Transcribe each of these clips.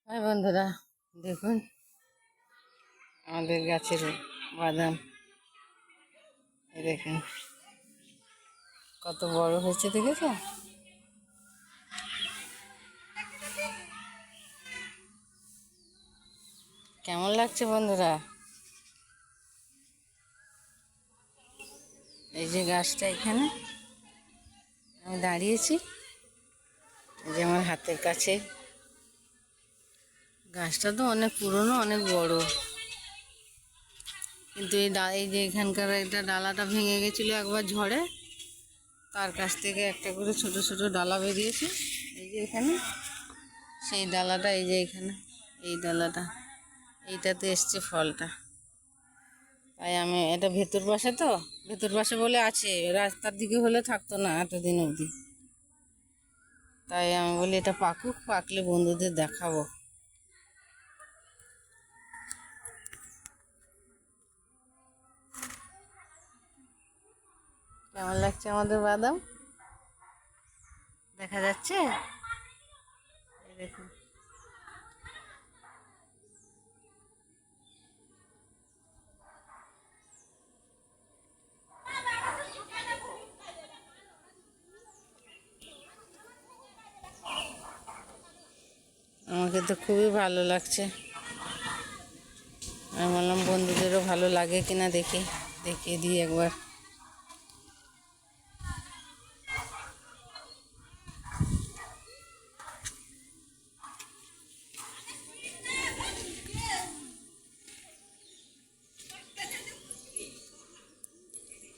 হ্যাঁ বন্ধুরা, দেখুন আমাদের গাছের বাদাম। এই দেখুন কত বড় হয়েছে, দেখেছো? কেমন লাগছে বন্ধুরা? এই যে গাছটা, এখানে আমি দাঁড়িয়েছি, এই যে আমার হাতের কাছে। গাছটা তো অনেক পুরনো, অনেক বড়, কিন্তু এই যে এখানকার একটা ডালাটা ভেঙে গেছিলো একবার ঝড়ে, তার কাছ থেকে একটা করে ছোট ছোট ডালা বেরিয়েছে। এই যে এখানে সেই ডালাটা, এই যে এখানে এই ডালাটা, এইটাতে এসছে ফলটা। তাই আমি এটা ভেতর পাশে, তো ভেতর পাশে বলে আছে, রাস্তার দিকে হলে থাকতো না এতদিন অবধি। তাই আমি বলি এটা পাকুক, পাকলে বন্ধুদের দেখাবো। কেমন লাগছে আমাদের বাদাম, দেখা যাচ্ছে? এই দেখুন, আমাকে তো খুবই ভালো লাগছে। আমি বললাম বন্ধুদেরও ভালো লাগে কিনা দেখি, দেখিয়ে দিই একবার।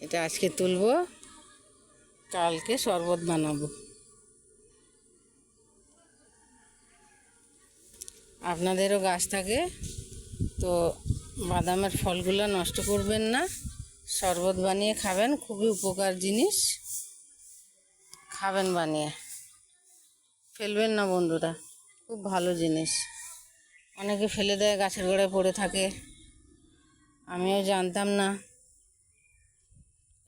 এটা আজকে তুলবো, কালকে শরবত বানাবো। আপনাদেরও গাছ থাকে তো বাদামের ফলগুলো নষ্ট করবেন না, শরবত বানিয়ে খাবেন, খুবই উপকার জিনিস। খাবেন বানিয়ে, ফেলবেন না বন্ধুরা, খুব ভালো জিনিস। অনেকে ফেলে দেয়, গাছের গোড়ায় পড়ে থাকে, আমিও জানতাম না,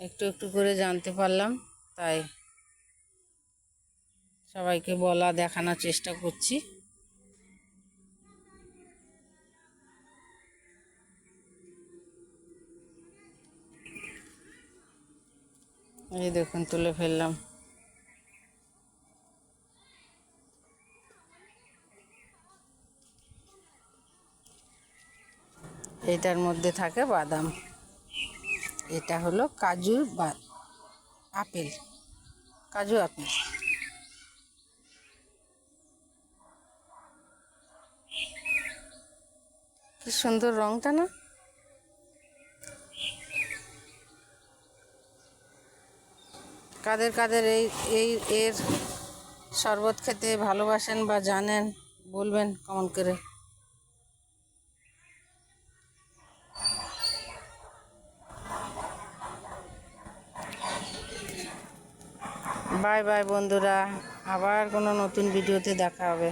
একটু একটু করে জানতে পারলাম, তাই সবাইকে বলা, দেখানোর চেষ্টা করছি। এই দেখুন তুলে ফেললাম। এটার মধ্যে থাকে বাদাম, এটা হলো কাজুর আপেল, কাজু আপেল। কি সুন্দর রংটা না? কাদের কাদের এই এই এর শরবত খেতে ভালোবাসেন বা জানেন, বলবেন কমেন্ট করে। বাই বাই বন্ধুরা, আবার কোনো নতুন ভিডিওতে দেখা হবে।